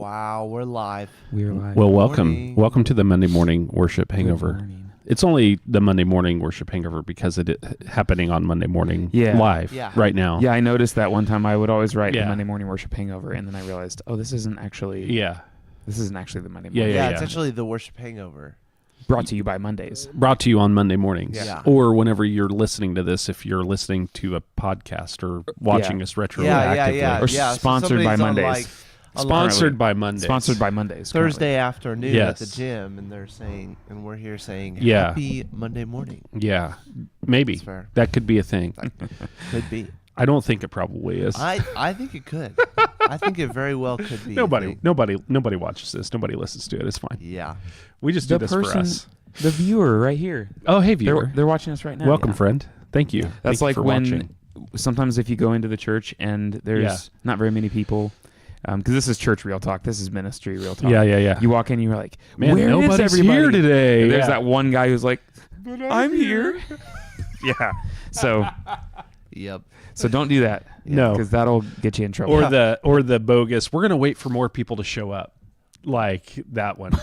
Wow, we're live. We're live. Well, Morning. welcome to the Monday morning worship hangover. Good morning. It's only the Monday morning worship hangover because it happening on Monday morning Yeah. live Yeah. right now. Yeah, I noticed that one time I would always write Yeah. the Monday morning worship hangover, and then I realized, oh, this isn't actually Yeah. the Monday Yeah, morning. Yeah, it's actually the worship hangover. Brought to you by Mondays. Brought to you on Monday mornings. Yeah. Or whenever you're listening to this, if you're listening to a podcast or watching us retroactively. Or So sponsored by somebody's on, Mondays. Sponsored by Mondays. Sponsored by Mondays. Thursday afternoon at the Yes. gym, and they're saying, and we're here saying, Yeah. Happy Monday morning. Yeah. Maybe. That's fair. That could be a thing. Could be. I don't think it probably is. I think it could. I think it very well could be. Nobody watches this. Nobody listens to it. It's fine. Yeah. We just do The this person, for us. the viewer right here. Oh, hey, viewer. They're watching us right now. Welcome, Yeah. friend. Thank you. That's Thank you like for when watching. sometimes if you go into the church and there's not very many people, because this is church real talk. This is ministry real talk. Yeah. You walk in, you're like, Man, where is nobody's everybody here today. And there's Yeah. that one guy who's like, I'm here. Yeah. So Yep. don't do that. No. Because that'll get you in trouble. Or the bogus. We're gonna wait for more people to show up, like that one.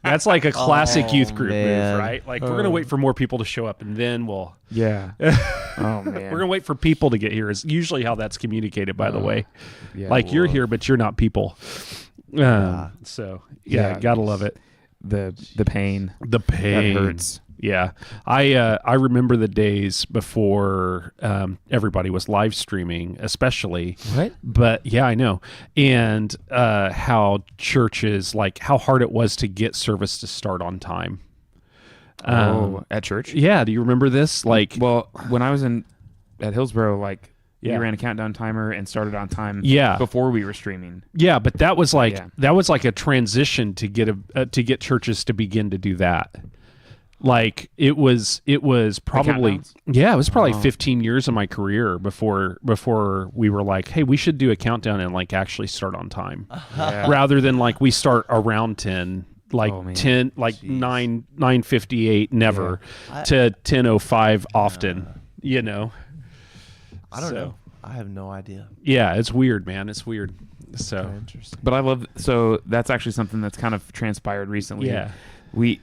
That's like a classic youth group man. move, right? Like we're gonna wait for more people to show up, and then we'll. Yeah. Oh man. We're gonna wait for people to get here. Is usually how that's communicated. By the way, Yeah. like you're here, but you're not people. So Yeah. gotta love it. the pain. The pain That hurts. Yeah, I remember the days before everybody was live streaming, especially. What? But yeah, I know, and how churches, like how hard it was to get service to start on time. At church? Yeah, do you remember this? Like, Well, when I was at Hillsboro, like Yeah. we ran a countdown timer and started on time. Yeah. Before we were streaming. yeah, but that was like Yeah. that was like a transition to get churches to begin to do that. Like it was probably countdowns? it was probably Oh. 15 years of my career before we were like, hey, we should do a countdown and like actually start on time Yeah. rather than like we start around 10, like Oh, man. 10, like Jeez. 9:58 never Yeah. to 10:05 often, you know. I don't So, know. I have no idea. Yeah, it's weird, man. It's weird. So Very interesting. But I love, so that's actually something that's kind of transpired recently. yeah, We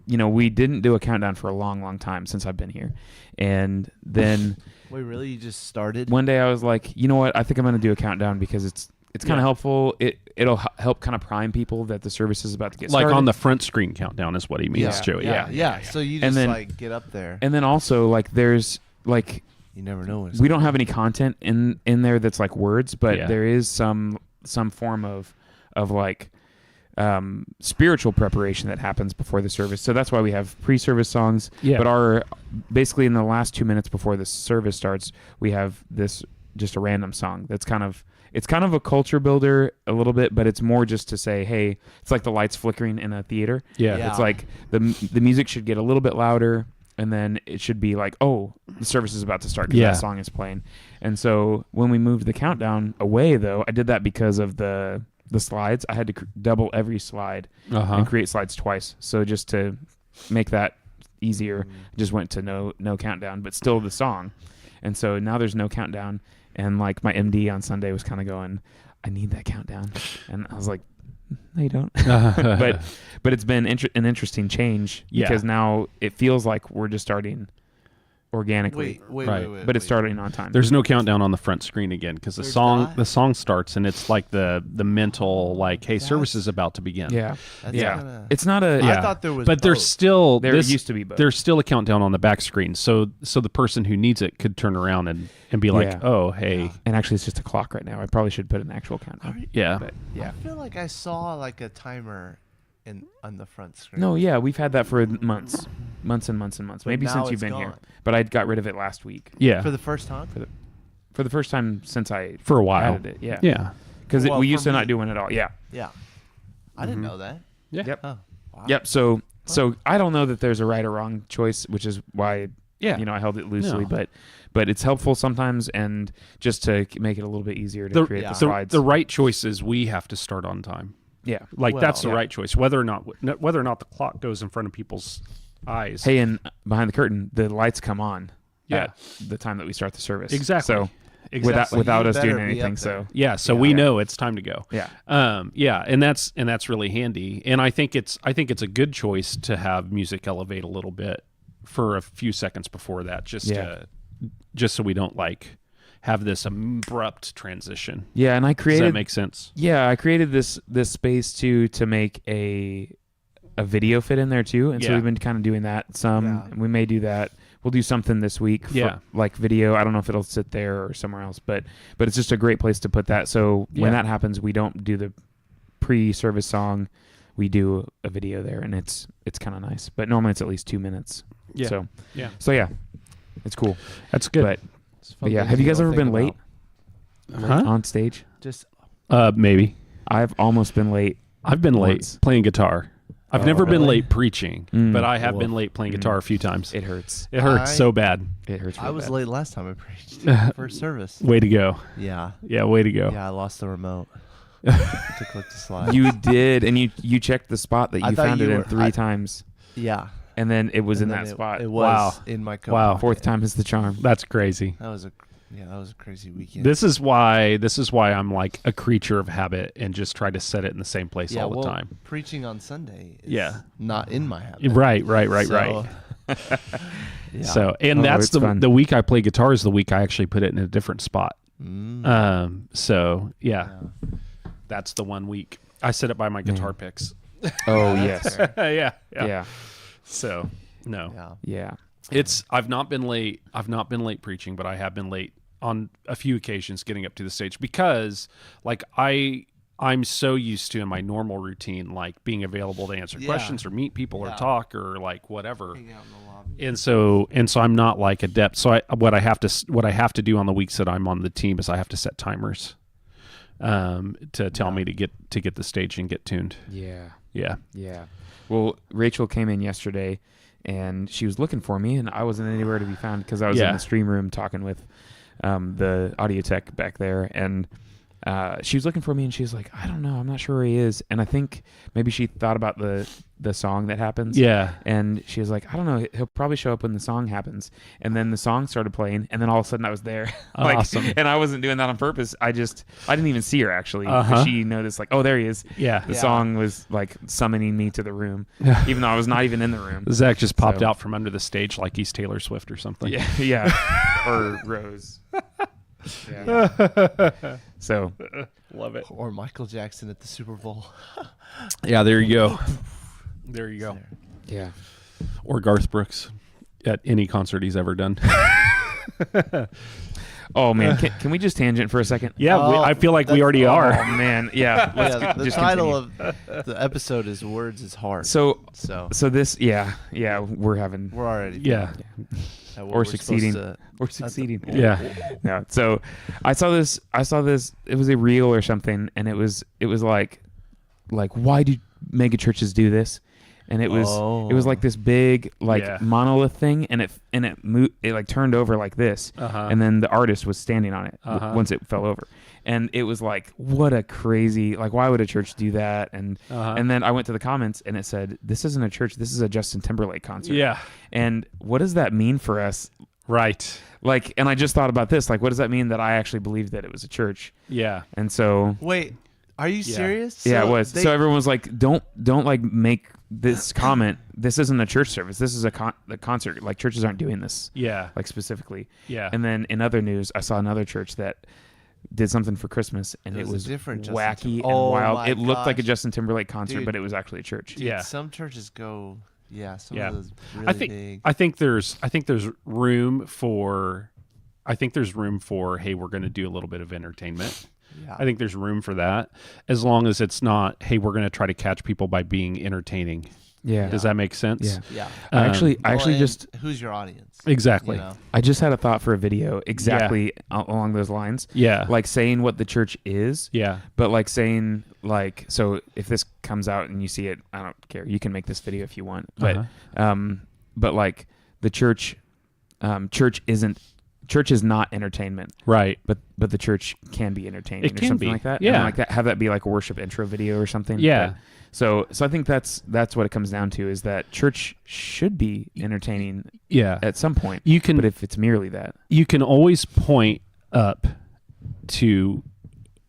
didn't do a countdown for a long, long time since I've been here. And then Wait, really? You just started? one day I was like, you know what? I think I'm going to do a countdown because it's kind of Yeah. helpful. It'll help kind of prime people that the service is about to get like started. on the front screen countdown is what he means, Yeah. Joey. Yeah. So you And just then- like get up there. And then also like there's like, You never know when it's we don't have any content in there that's like words, but Yeah. there is some form of like spiritual preparation that happens before the service. So that's why we have pre-service songs. Yeah. But basically in the last 2 minutes before the service starts, we have this just a random song that's kind of a culture builder a little bit, but it's more just to say, hey, it's like the lights flickering in a theater. Yeah. Yeah. It's like the music should get a little bit louder, and then it should be like, oh, the service is about to start because Yeah. that song is playing. And so when we moved the countdown away, though, I did that because of the slides. I had to double every slide Uh-huh. and create slides twice. So just to make that easier, I just went to no countdown, but still the song. And so now there's no countdown. And like my MD on Sunday was kind of going, I need that countdown. And I was like, no, you don't. But it's been an interesting change Yeah. because now it feels like we're just starting organically, Wait, Right. but it's starting on time. There's no countdown on the front screen again because There's not? the song starts and it's like the mental like, hey, service That's- is about to begin. yeah. That's Yeah. kinda- It's not a, Yeah. I thought there was But there's both. still there used to be both. there's still a countdown on the back screen, so the person who needs it could turn around and be like, Yeah. oh, hey, Yeah. And actually it's just a clock right now. I probably should put an actual countdown. yeah. But yeah. I feel like I saw like a timer on the front screen. No, yeah, we've had that for months and months and months. But Maybe now since you've it's been here. gone. But I got rid of it last week Yeah, For the first time? for the first time since I for a while. added it. Yeah. Yeah, Because Well, we used for to me- not do one at all. Yeah. Yeah. I didn't Mhm. know that. yeah, Yep. Oh. Wow. Yep. So I don't know that there's a right or wrong choice, which is why yeah. I held it loosely, No. but it's helpful sometimes, and just to make it a little bit easier to create yeah. the the, slides. the right choice is we have to start on time. yeah. Like Well, that's the yeah. right choice, whether or not the clock goes in front of people's eyes. Hey, and behind the curtain, the lights come on Yeah. at the time that we start the service. Exactly. So exactly. without You us doing better be anything. up So Yeah, so Yeah. we know it's time to go. yeah, Yeah, and that's really handy. And I think it's a good choice to have music elevate a little bit for a few seconds before that, just so we don't like have this abrupt transition. yeah. And I Does created that make sense? Yeah, I created this space too to make a video fit in there too, and so Yeah. we've been kind of doing that some. Yeah. And we may do that. We'll do something this week, for, Yeah. like video. I don't know if it'll sit there or somewhere else, but it's just a great place to put that. So when Yeah. that happens, we don't do the pre-service song. We do a video there, and it's kind of nice. But normally it's at least 2 minutes. Yeah. So Yeah. it's cool. That's good. But It's a fun yeah, thing have to you guys go ever think been late Huh? on stage? Just Maybe. I've almost been late. I've been late Once. playing guitar. I've Oh, never been really? late preaching, Mm. but I have been Woof. late playing guitar a few times. It hurts. It hurts I- so bad. It hurts. I real was bad. late last time I preached first service. Way to go. Yeah. Yeah, way to go. Yeah, I lost the remote. To click the slide. You did, and you checked the spot that I you thought found you it in were- 3 times, Yeah. and then it was And in then that spot. It was Wow. in my coat Wow. pocket. 4th time is the charm. That's crazy. That was a crazy weekend. This is why I'm like a creature of habit and just try to set it in the same place all the well, time. Preaching on Sunday is Yeah. not in my habit. Right. So, yeah. So, and Oh, that's it's fun. the week I play guitar is the week I actually put it in a different spot. Mm. So yeah, Yeah. that's the one week I set it by my guitar picks. Oh That's yes, fair. yeah. So no, Yeah. yeah. I've not been late. I've not been late preaching, but I have been late on a few occasions getting up to the stage because like I'm so used to in my normal routine, like being available to answer Yeah. questions or meet people or Yeah. talk or like whatever. Hang out in the lobby. And so I'm not like adept. So what I have to do on the weeks that I'm on the team is I have to set timers to tell me to get the stage and get tuned. Yeah. Yeah. Yeah. Well, Rachel came in yesterday and she was looking for me, and I wasn't anywhere to be found because I was Yeah. in the stream room talking with the audio tech back there. And she was looking for me, and she was like, I don't know, I'm not sure where he is. And I think maybe she thought about the song that happens. Yeah. And she was like, I don't know, he'll probably show up when the song happens. And then the song started playing, and then all of a sudden I was there. Awesome. And I wasn't doing that on purpose. I didn't even see her actually. Uh-huh. She noticed like, oh, there he is. Yeah. The Yeah. song was like summoning me to the room, even though I was not even in the room. Zach just popped So- out from under the stage like he's Taylor Swift or something. Yeah, yeah. Or Rose. Yeah. So Love it. Or Michael Jackson at the Super Bowl. Yeah, there you go. There you go. yeah. Or Garth Brooks at any concert he's ever done. Oh man, can we just tangent for a second? Yeah, Oh, I feel like we that's- already Oh are. man, yeah. Let's Yeah, the just title continue. of the episode is "Wordz is Hard." So So this, yeah, we're having we're already Yeah. at what Or we're succeeding. supposed to- we're succeeding. Yeah. No. So I saw this. It was a reel or something, and it was like why do mega churches do this? And it was like this big Yeah. monolith thing, and it like turned over like this, Uh-huh. and then the artist was standing on it Uh-huh. once it fell over, and it was like, what a crazy, like, why would a church do that? And Uh-huh. and then I went to the comments, and it said, this isn't a church, this is a Justin Timberlake concert. Yeah. And what does that mean for us? Right. Like, and I just thought about this, like, what does that mean that I actually believed that it was a church? Yeah. And so Wait, are you Yeah. serious? yeah, So it was. they- So everyone was like, don't like make this comment. This isn't a church service. This is the concert. Like, churches aren't doing this, Yeah. like, specifically. Yeah. And then in other news, I saw another church that did something for Christmas, and It it was a was different Justin wacky and Oh wild. my It looked like a gosh. Justin Timberlake concert, Dude. but it was actually a church. Dude, Yeah. some churches go. Yeah, some Yeah. of those really I think big. I think there's room for hey, we're going to do a little bit of entertainment. Yeah. I think there's room for that as long as it's not, hey, we're going to try to catch people by being entertaining. Yeah. Does that make sense? Yeah. Yeah. I actually Well, and just who's your audience? Exactly. You know? I just had a thought for a video exactly along those lines. Yeah. Like saying what the church is, Yeah. but like saying like, so if this comes out and you see it, I don't care. You can make this video if you want, but but like the church church is not entertainment, Right. but the church can be entertaining It or can something be. like that. Yeah. And like that, have that be like a worship intro video or something. Yeah. But- so I think that's what it comes down to, is that church should be entertaining Yeah. at some point. You can But if it's merely that, you can always point up to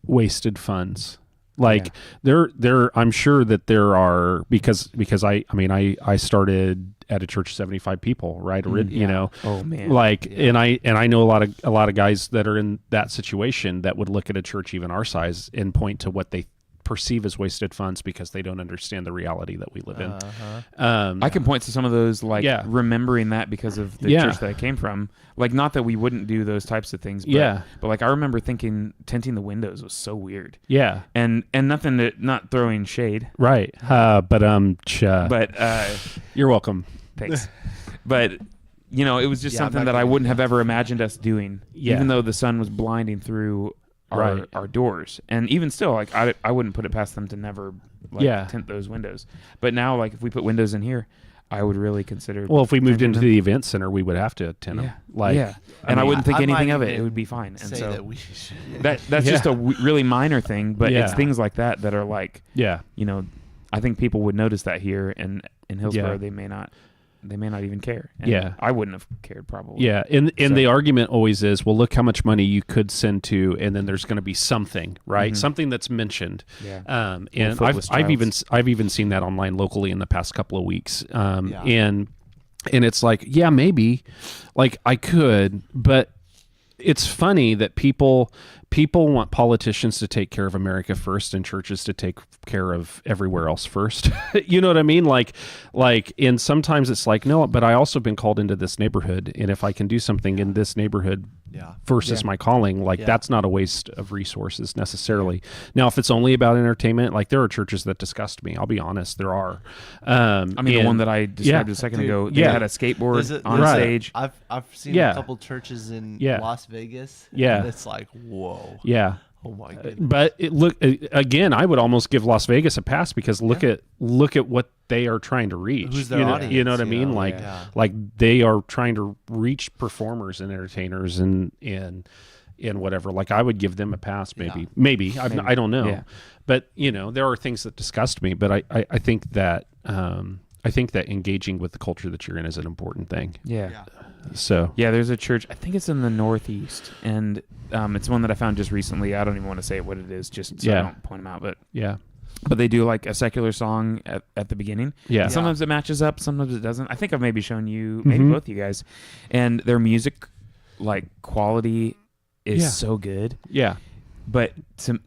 wasted funds. Like I'm sure that there are, because I started at a church of 75 people, right? You know, oh man, like, and I know a lot of guys that are in that situation that would look at a church even our size and point to what they perceive as wasted funds because they don't understand the reality that we live in. I can point to some of those, like remembering that because of the church that I came from. Like, not that we wouldn't do those types of things, but, but like I remember thinking tinting the windows was so weird. Yeah. And nothing to, not throwing shade. Right. But you're welcome. Thanks. But you know, it was just something that I wouldn't have ever imagined us doing, even though the sun was blinding through our doors. And even still, like I wouldn't put it past them to never tint those windows. But now, like, if we put windows in here, I would really consider. Well, if we moved into the event center, we would have to tint them. Like, and I wouldn't think anything of it. It would be fine. And so that's just a really minor thing, but it's things like that are like, you know, I think people would notice that here, and in Hillsborough they may not even care. And I wouldn't have cared probably. Yeah. And the argument always is, well, look how much money you could send to, and then there's going to be something, right? Something that's mentioned. Yeah. And I've even seen that online locally in the past couple of weeks. And it's like, yeah, maybe, like, I could, but it's funny that people want politicians to take care of America first and churches to take care of everywhere else first. You know what I mean? Like, and sometimes it's like, no, but I also been called into this neighborhood, and if I can do something in this neighborhood versus my calling, like that's not a waste of resources necessarily. Now, if it's only about entertainment, like there are churches that disgust me. I'll be honest, there are. I mean, the one that I described a second ago, they had a skateboard on stage. I've seen a couple churches in Las Vegas. Yeah, and it's like, whoa. Yeah. Oh my goodness. But again, I would almost give Las Vegas a pass because look at what they are trying to reach. Who's their audience? You know what I mean? Like they are trying to reach performers and entertainers and whatever. Like, I would give them a pass. Maybe. I don't know. Yeah. But you know, there are things that disgust me. But I think that engaging with the culture that you're in is an important thing. Yeah. So there's a church, I think it's in the Northeast, and it's one that I found just recently. I don't even want to say what it is, just so I don't point them out. But but they do like a secular song at the beginning. Yeah. And sometimes it matches up, sometimes it doesn't. I think I've maybe shown you, maybe both you guys, and their music, like, quality is so good. Yeah. But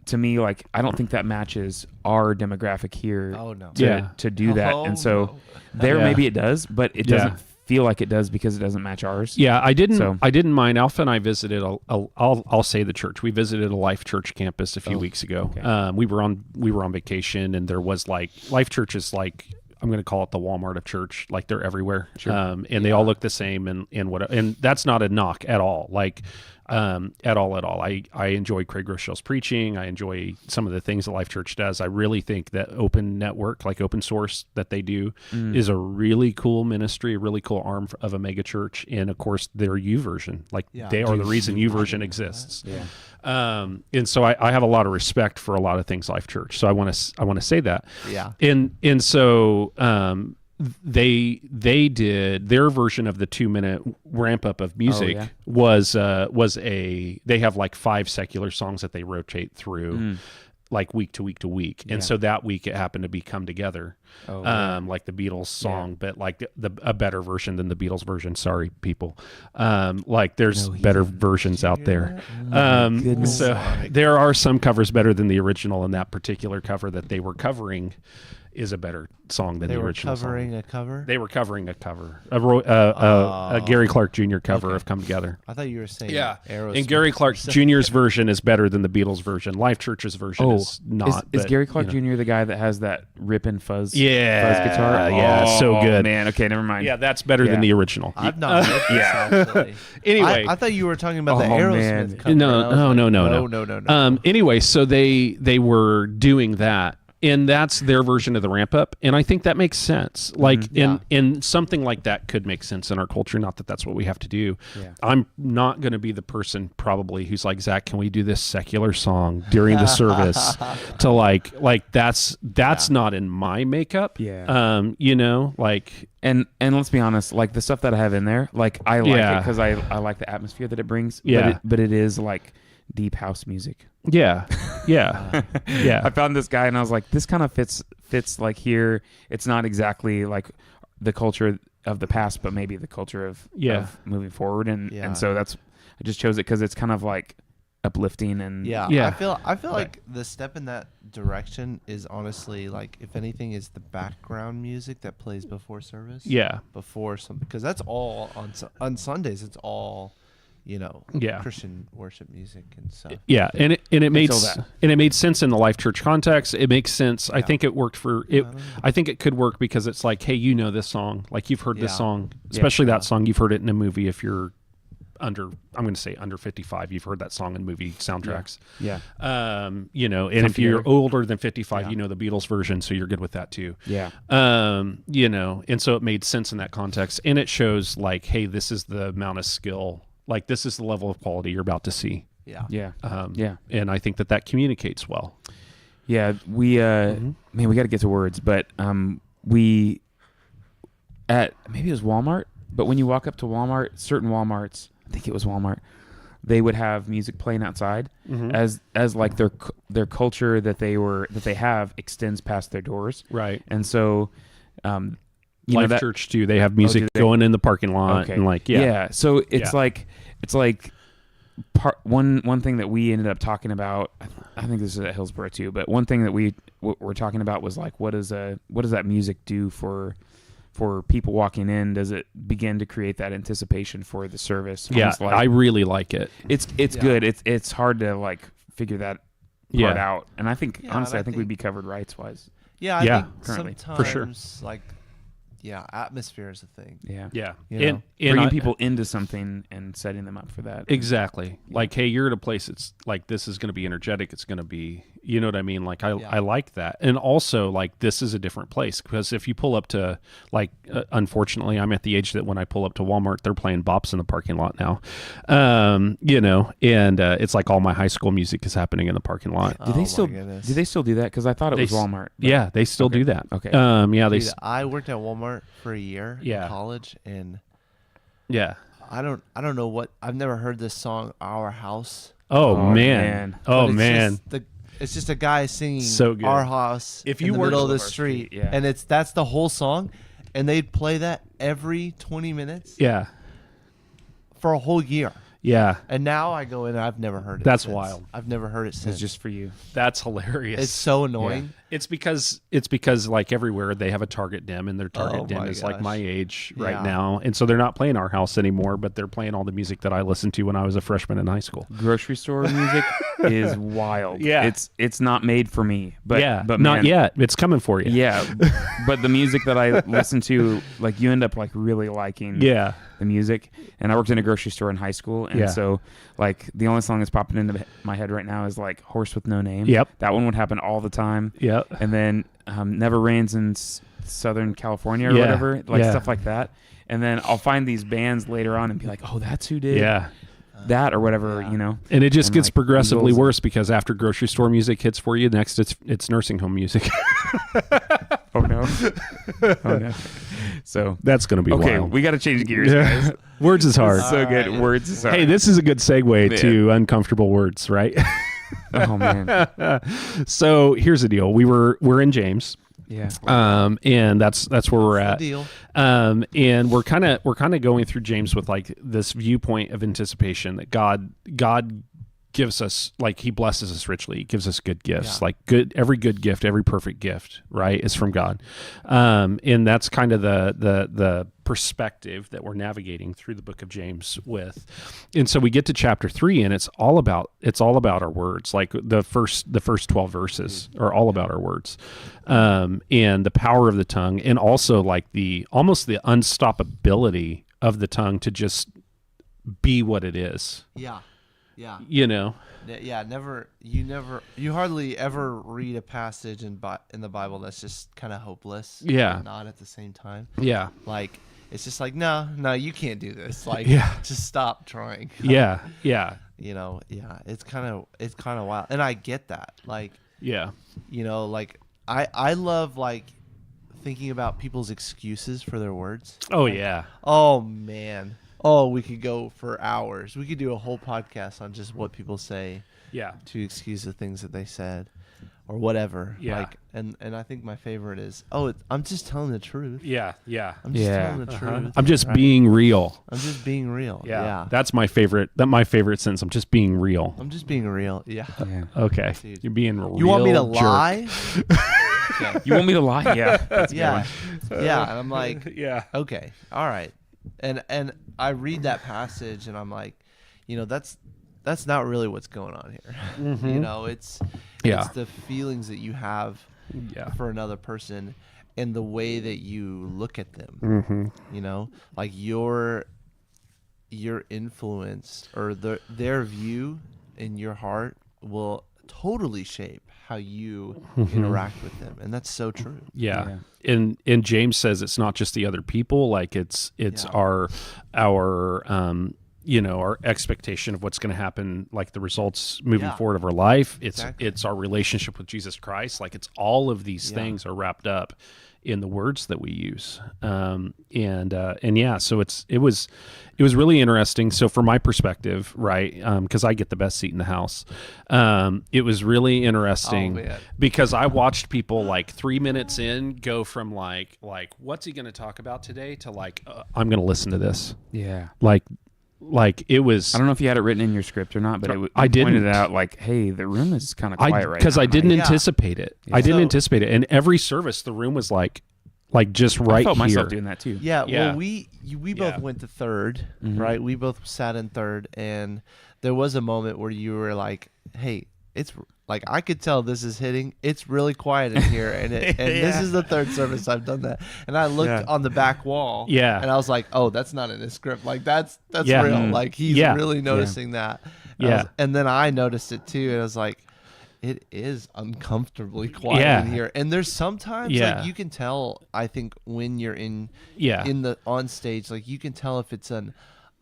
to me, like, I don't think that matches our demographic here. Oh no. To do that, and so maybe it does, but it doesn't feel like it does because it doesn't match ours. Yeah, I didn't mind. Alpha and I visited I'll say the church. We visited a Life Church campus a few weeks ago. Okay. We were on vacation, and there was, like, Life Church is like, I'm going to call it the Walmart of church. Like, they're everywhere. Sure. And they all look the same, and that's not a knock at all. Like, at all. I enjoy Craig Rochelle's preaching. I enjoy some of the things that Life Church does. I really think that open network, like open source that they do, is a really cool ministry, a really cool arm of a mega church. And of course, their U version, like they are the reason U version exists. Yeah. And so I have a lot of respect for a lot of things Life Church. So I want to say that. Yeah. And so, they did their version of the 2-minute ramp up of music was they have like 5 secular songs that they rotate through like week to week to week. And so that week it happened to be Come Together. Like the Beatles song, but like a better version than the Beatles version. Sorry, people. Like there's better versions out there. So there are some covers better than the original, and that particular cover that they were covering is a better song than the original song. They were covering a cover. A Gary Clark Jr. cover of Come Together. I thought you were saying Aerosmith. And Gary Clark Jr.'s version is better than the Beatles version. Life Church's version is not. Is Gary Clark Jr. the guy that has that rip and fuzz guitar? Yeah, so good. Man, okay, never mind. Yeah, that's better than the original. I've not heard this, actually. Anyway. I thought you were talking about the Aerosmith cover. No. Anyway, so they were doing that. And that's their version of the ramp up. And I think that makes sense. Like, and something like that could make sense in our culture. Not that that's what we have to do. Yeah. I'm not going to be the person probably who's like, Zach, can we do this secular song during the service to like that's not in my makeup. Yeah. You know, like, and let's be honest, like the stuff that I have in there, like I like it because I like the atmosphere that it brings. Yeah. But it is like deep house music. Yeah. Yeah. Yeah. I found this guy and I was like, this kind of fits like here. It's not exactly like the culture of the past, but maybe the culture of moving forward. And so I just chose it because it's kind of like uplifting and I feel like the step in that direction is honestly like, if anything, is the background music that plays before service. Before something, because that's all on Sundays. It's all, Christian worship music and stuff. Yeah, and it made sense in the Life Church context. It makes sense. I think it worked for it. I think it could work because it's like, hey, this song, like you've heard this song, especially that song. You've heard it in a movie. If you're under 55, you've heard that song in movie soundtracks. And if you're older than 55, the Beatles version, so you're good with that too. And so it made sense in that context, and it shows like, hey, this is the amount of skill, like this is the level of quality you're about to see. And I think that communicates well. We man, we got to get to Wordz, but we at maybe it was Walmart, but when you walk up to Walmart, certain Walmarts, I think it was Walmart, they would have music playing outside as like their culture that they have extends past their doors. Right. And so Life Church too, they have music going in the parking lot and like so it's like one thing that we ended up talking about, I think this is at Hillsborough too, but one thing that we were talking about was like, what does that music do for people walking in? Does it begin to create that anticipation for the service? Like, I really like it. It's good. It's hard to like figure that part out. And I think honestly, I think we'd be covered rights wise. I think currently sometimes, for sure. like atmosphere is a thing. And bringing people into something and setting them up for that. Exactly. Like, hey, you're at a place. It's like, this is going to be energetic. It's going to be, you know what I mean? Like, I like that. And also, like, this is a different place, because if you pull up to, like, unfortunately, I'm at the age that when I pull up to Walmart, they're playing bops in the parking lot now. And it's like all my high school music is happening in the parking lot. Do they still do that? Because I thought it was Walmart. Yeah, they still do that. Okay. I worked at Walmart for a year in college, and I don't know what, I've never heard this song, Our House. Oh man. It's just a guy singing so good. Our House in the middle of the street. And that's the whole song, and they'd play that every 20 minutes for a whole year. And now I go in and I've never heard it. That's since. wild. I've never heard it since. It's just for you. That's hilarious. It's so annoying. It's because like everywhere they have a target dem, and their target dem is like my age right now, and so they're not playing Our House anymore, but they're playing all the music that I listened to when I was a freshman in high school. Grocery store music is wild. It's not made for me, but but not yet. It's coming for you. But the music that I listen to, like, you end up like really liking the music. And I worked in a grocery store in high school, and so like the only song that's popping into my head right now is like Horse with No Name. That one would happen all the time. And then Never Rains in Southern California or whatever, like stuff like that. And then I'll find these bands later on and be like, oh, that's who did that or whatever, And it just gets like progressively worse, because after grocery store music hits for you, next it's nursing home music. Oh no. So that's going to be wild. We got to change gears, guys. Wordz is hard. So good. Wordz is hard. Hey, this is a good segue to uncomfortable words, right? Oh man. So here's the deal. We're in James. And that's where we're at. Deal. And we're kind of going through James with like this viewpoint of anticipation that God gives us, like, he blesses us richly. He gives us good gifts, like every good gift, every perfect gift, right, is from God. And that's kind of the perspective that we're navigating through the book of James with. And so we get to chapter 3, and it's all about our words. Like the first 12 verses are all about our words, and the power of the tongue, and also like almost the unstoppability of the tongue to just be what it is. You hardly ever read a passage in the Bible that's just kind of hopeless. Not at the same time. Like, it's just like, no, you can't do this. Like, just stop trying. It's kind of wild, and I get that. Like, like I love like thinking about people's excuses for their words. Oh yeah. Oh man. Oh, we could go for hours. We could do a whole podcast on just what people say. Yeah. To excuse the things that they said, or whatever. Yeah. Like, and I think my favorite is, I'm just telling the truth. Yeah. Yeah. I'm just telling the truth. I'm just being real. I'm just being real. Yeah. That's my favorite. My favorite sentence. I'm just being real. I'm just being real. Yeah. Okay. Dude. You're being real. You want me to jerk. lie? Okay. You want me to lie? Yeah. That's a good Yeah. one. Yeah. And I'm like, Yeah. okay, all right. And I read that passage and I'm like, that's not really what's going on here. Mm-hmm. It's Yeah. the feelings that you have for another person and the way that you look at them. Mm-hmm. Like your influence or their view in your heart will totally shape how you interact with them, and that's so true. Yeah. And James says it's not just the other people, like it's our our expectation of what's going to happen, like the results moving forward of our life. It's our relationship with Jesus Christ. Like it's all of these things are wrapped up in the words that we use. So it was really interesting. So from my perspective, right, because I get the best seat in the house, it was really interesting because I watched people like 3 minutes in go from like what's he going to talk about today to like I'm going to listen to this. Yeah. Like it was. I don't know if you had it written in your script or not, but I didn't. Pointed out like, hey, the room is kind of quiet right now. Because I didn't anticipate it. Yeah. I didn't anticipate it. And every service, the room was like just right here. I felt myself doing that too. Yeah. Well, we both went to third, right? We both sat in third, and there was a moment where you were like, hey, it's like I could tell this is hitting. It's really quiet in here, and this is the third service I've done that. And I looked on the back wall, and I was like, oh, that's not in his script. Like that's real. Like he's really noticing that. And then I noticed it too, and I was like, it is uncomfortably quiet in here. And there's sometimes like you can tell. I think when you're in the on stage, like you can tell if it's an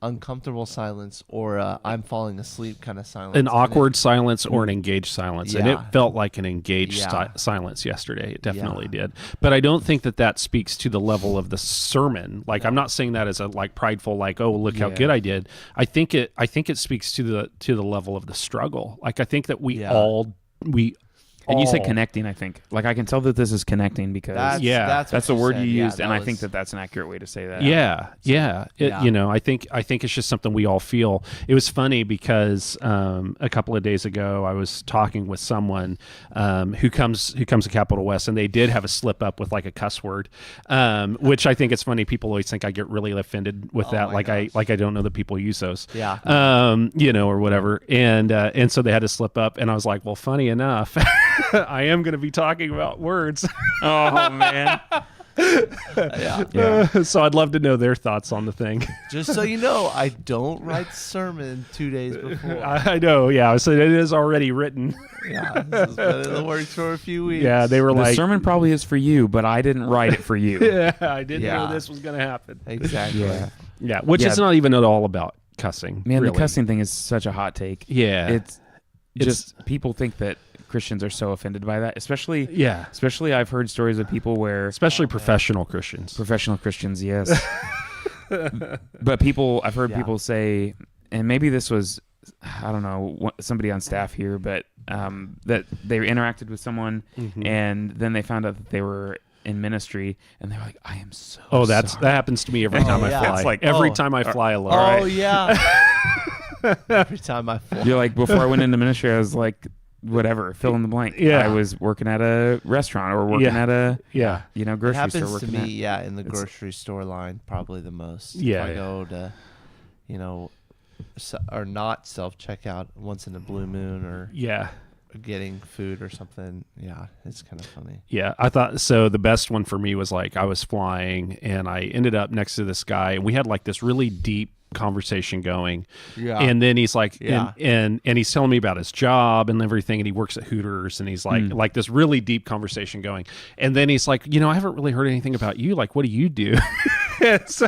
uncomfortable silence or I'm falling asleep kind of silence. An awkward silence or an engaged silence. And it felt like an engaged silence yesterday. It definitely did. But I don't think that speaks to the level of the sermon. Like I'm not saying that as a like prideful like, oh, look how good I did. I think it speaks to the level of the struggle. Like I think that we And you said connecting, I think. Like, I can tell that this is connecting because that's the word you used, and I think that's an accurate way to say that. I think it's just something we all feel. It was funny because a couple of days ago, I was talking with someone who comes to Capital West, and they did have a slip up with like a cuss word, which I think it's funny. People always think I get really offended with that. Like I don't know that people use those. Or whatever. And so they had to slip up, and I was like, well, funny enough. I am going to be talking about Wordz. Oh, man. So I'd love to know their thoughts on the thing. Just so you know, I don't write sermon 2 days before. I know, so it is already written. This has been in the works for a few weeks. Yeah, they were the sermon probably is for you, but I didn't write it for you. I didn't know this was going to happen. Exactly. Which is not even at all about cussing. Man, really. The cussing thing is such a hot take. Yeah. It's just people think that Christians are so offended by that, especially I've heard stories of people where professional Christians, yes. But I've heard people say, and maybe this was, I don't know, somebody on staff here, but that they interacted with someone and then they found out that they were in ministry, and they're like, I am so sorry. That happens to me every time I fly. It's like, every time I fly alone. Oh, yeah. Every time I fly. You're like, before I went into ministry, I was like, whatever, fill in the blank. I was working at a restaurant or working at a grocery happens store. To me, in the grocery store line, probably the most. If I go to, or not self-checkout once in a blue moon or getting food or something. Yeah, it's kind of funny. Yeah, I thought so. The best one for me was like I was flying and I ended up next to this guy and we had like this really deep conversation going, and then he's like, and he's telling me about his job and everything, and he works at Hooters, and he's like this really deep conversation going, and then he's like, I haven't really heard anything about you. Like, what do you do? so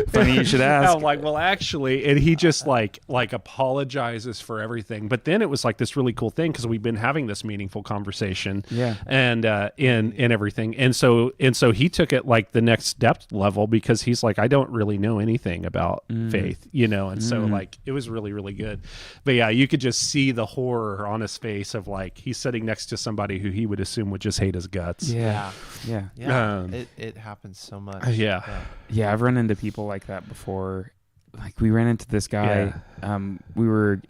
funny you should ask. I'm like, well, actually, and he just like apologizes for everything. But then it was like this really cool thing because we've been having this meaningful conversation, and everything, and so he took it like the next depth level because he's like, I don't really know anything about faith, and so like it was really, really good. But yeah, you could just see the horror on his face of like he's sitting next to somebody who he would assume would just hate his guts. Yeah. It happens so much. Yeah, I've run into people like that before. Like we ran into this guy. I think we were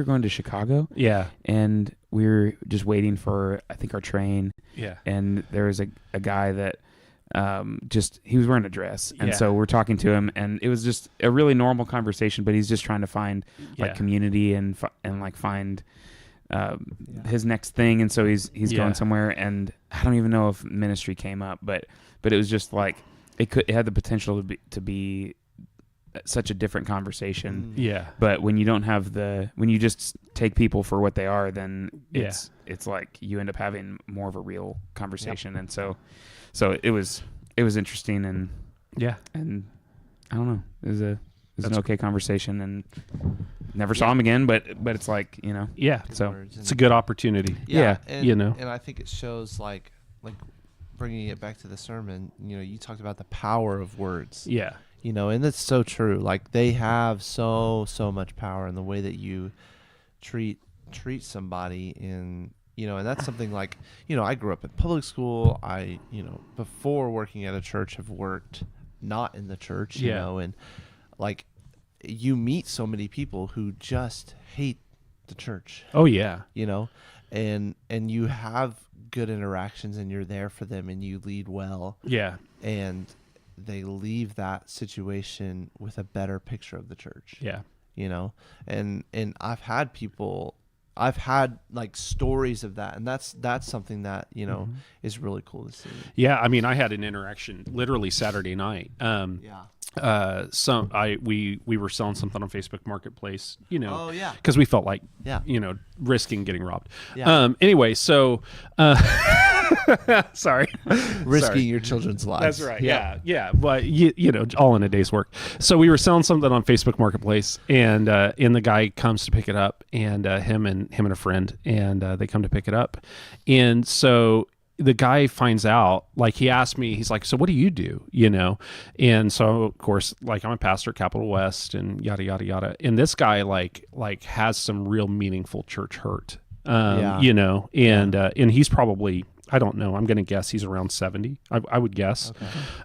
going to Chicago. Yeah. And we were just waiting for, I think, our train. Yeah. And there was a guy that he was wearing a dress. And so we're talking to him, and it was just a really normal conversation, but he's just trying to find like community and like find his next thing. And so he's going somewhere, and I don't even know if ministry came up, but it was just like, it had the potential to be such a different conversation. Yeah. But when you don't have when you just take people for what they are, then it's like you end up having more of a real conversation. And so it was interesting, and and I don't know, it was an okay conversation, and never saw him again, but it's like, so it's a good opportunity. And I think it shows like bringing it back to the sermon, you talked about the power of words. Yeah. And that's so true. Like they have so much power in the way that you treat somebody in, and that's something like, I grew up in public school. I, before working at a church, have worked not in the church, and like you meet so many people who just hate the church. Oh yeah. And you have good interactions, and you're there for them, and you lead well. Yeah. And they leave that situation with a better picture of the church. Yeah. And I've had like stories of that, and that's something that, is really cool to see. Yeah. I mean, I had an interaction literally Saturday night. We were selling something on Facebook Marketplace, because we felt like, risking getting robbed. Anyway, so, sorry, risking your children's lives. That's right. Yeah. But all in a day's work. So we were selling something on Facebook Marketplace, and the guy comes to pick it up, and him and a friend, and they come to pick it up, and so the guy finds out, like he asked me, he's like, so what do you do? And so of course, like I'm a pastor at Capital West and yada, yada, yada. And this guy like has some real meaningful church hurt, and he's probably, I don't know, I'm going to guess he's around 70. I would guess,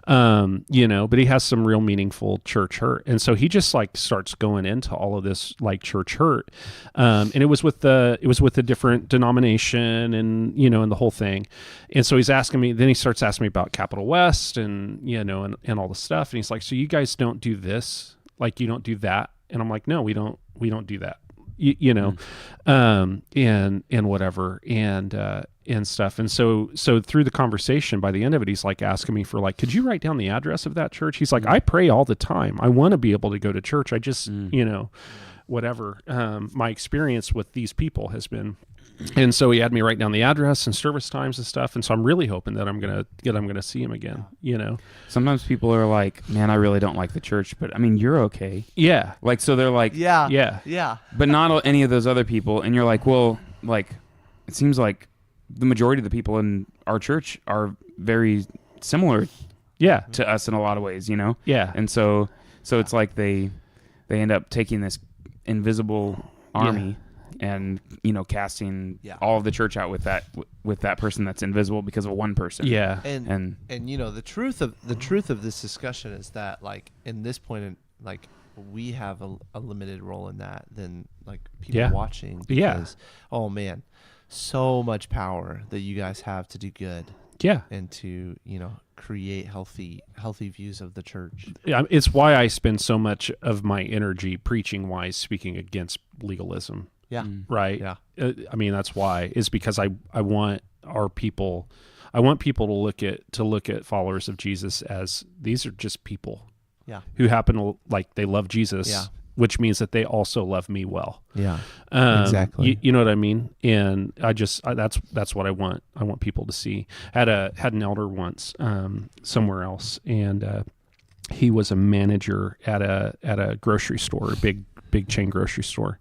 okay. But he has some real meaningful church hurt. And so he just like starts going into all of this like church hurt. And it was with a different denomination and, and the whole thing. And so he's asking me, then he starts asking me about Capital West and, and all the stuff. And he's like, so you guys don't do this? Like you don't do that? And I'm like, no, we don't do that. And whatever, and stuff. And so through the conversation, by the end of it, he's like asking me for like, could you write down the address of that church? He's like, I pray all the time. I want to be able to go to church. I just, whatever. My experience with these people has been, and so he had me write down the address and service times and stuff. And so I'm really hoping that I'm gonna see him again. Sometimes people are like, man, I really don't like the church, but I mean, you're okay. Yeah. Like, so they're like, yeah. But not any of those other people. And you're like, well, like, it seems like the majority of the people in our church are very similar. To us in a lot of ways, Yeah. And so it's like they end up taking this invisible army and casting all of the church out with that person that's invisible because of one person. And the truth of this discussion is that like in this point in like we have a limited role in that than like people watching because oh man, so much power that you guys have to do good and to create healthy views of the church. It's why I spend so much of my energy preaching wise speaking against legalism. Right. I mean, that's why, is because I want people to look at followers of Jesus as these are just people who happen to like, they love Jesus, which means that they also love me well. Exactly. You know what I mean? And that's what I want. I want people to see. Had an elder once, somewhere else. And, he was a manager at a grocery store, a big chain grocery store,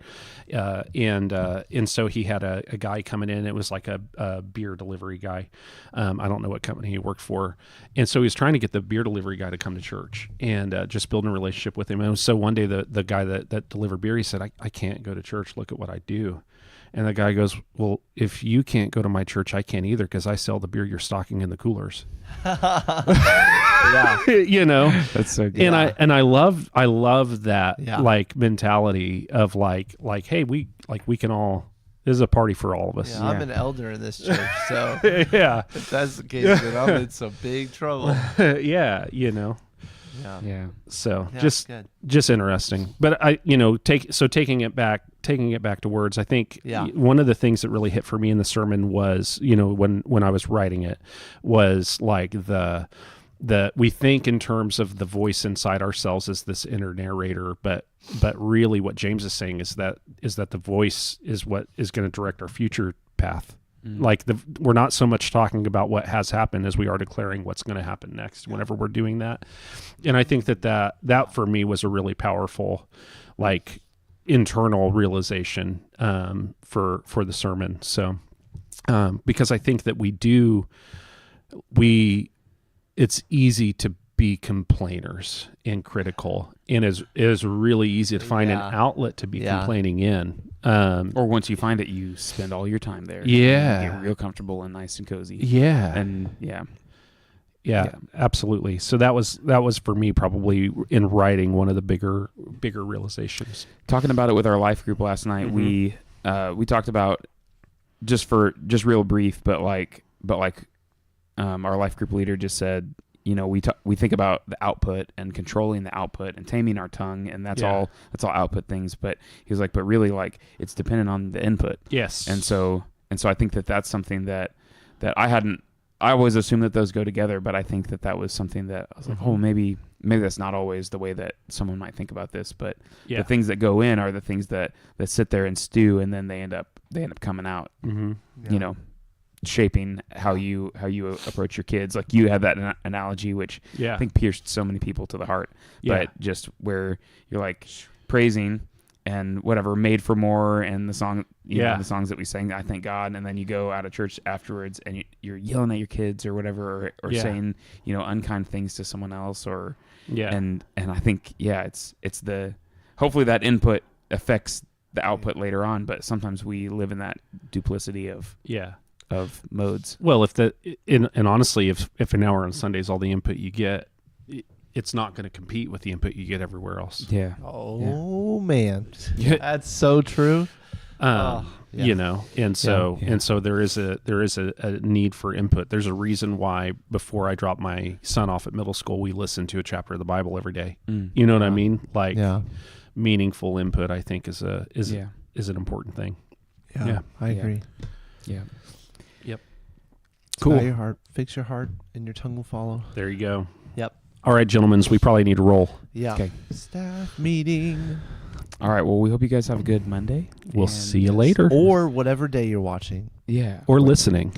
and so he had a guy coming in. It was like a beer delivery guy. I don't know what company he worked for, and so he was trying to get the beer delivery guy to come to church and just building a relationship with him. And so one day the guy that delivered beer, he said, I can't go to church. Look at what I do. And the guy goes, well, if you can't go to my church, I can't either, because I sell the beer you're stocking in the coolers. Yeah. You know, that's so good. And I love that like mentality of like, hey, we can all, this is a party for all of us. Yeah, I'm an elder in this church, so yeah, if that's the case, then I'm in some big trouble. Yeah, you know. Yeah. So just interesting. But taking it back to Wordz, I think one of the things that really hit for me in the sermon was, when I was writing it, was like the we think in terms of the voice inside ourselves as this inner narrator, but really what James is saying is that the voice is what is going to direct our future path. Like we're not so much talking about what has happened as we are declaring what's going to happen next whenever we're doing that. And I think that for me was a really powerful, like, internal realization for the sermon. So because I think that it's easy to be complainers and critical, and it is really easy to find an outlet to be complaining in. Or once you find it, you spend all your time there. Yeah. You get real comfortable and nice and cozy. Yeah. And yeah, absolutely. So that was for me probably in writing one of the bigger realizations. Talking about it with our life group last night, we talked about just real brief, but our life group leader just said, we think about the output and controlling the output and taming our tongue, and that's all output things. But he was like, but really, like, it's dependent on the input. Yes. And so I think that's something that I always assumed that those go together, but I think that was something that I was like, oh, maybe that's not always the way that someone might think about this, but the things that go in are the things that sit there and stew, and then they end up coming out, shaping how you approach your kids. Like you had that analogy, which I think pierced so many people to the heart, but just where you're like praising and whatever, made for more, and the song, the songs that we sang, I thank God, and then you go out of church afterwards and you're yelling at your kids or whatever, or saying, unkind things to someone else, or and I think it's the, hopefully that input affects the output later on, but sometimes we live in that duplicity of modes. Well, and honestly, if an hour on Sunday is all the input you get, it's not going to compete with the input you get everywhere else. Yeah. Oh man, that's so true. And so there is a need for input. There's a reason why before I drop my son off at middle school, we listen to a chapter of the Bible every day. You know what I mean? Like meaningful input, I think is an important thing. Yeah, I agree. Yeah. Yep. Cool. Your heart, fix your heart, and your tongue will follow. There you go. Yep. All right, gentlemen, we probably need to roll. Yeah. Okay. Staff meeting. All right. Well, we hope you guys have a good Monday. We'll see you later. Or whatever day you're watching. Yeah. Or listening.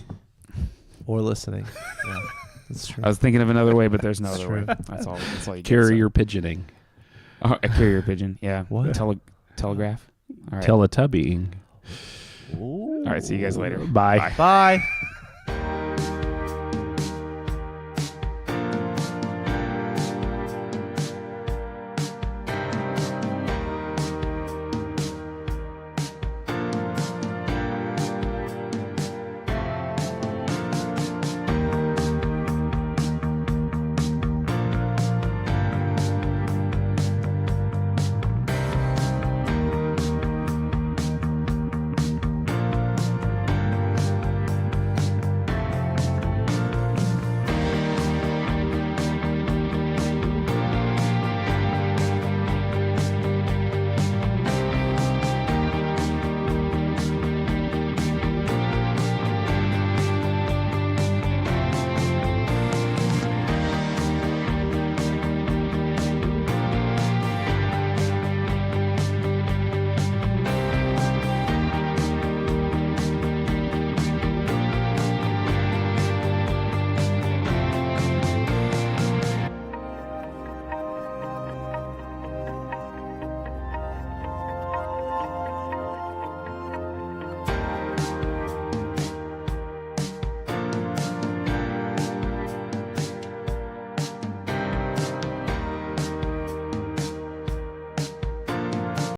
Yeah. That's true. I was thinking of another way, but there's no other way. That's all you Carrier pigeoning. Oh, a carrier pigeon. Yeah. What? Telegraph. All right. Teletubbying. Ooh. All right. See you guys later. Bye. Bye.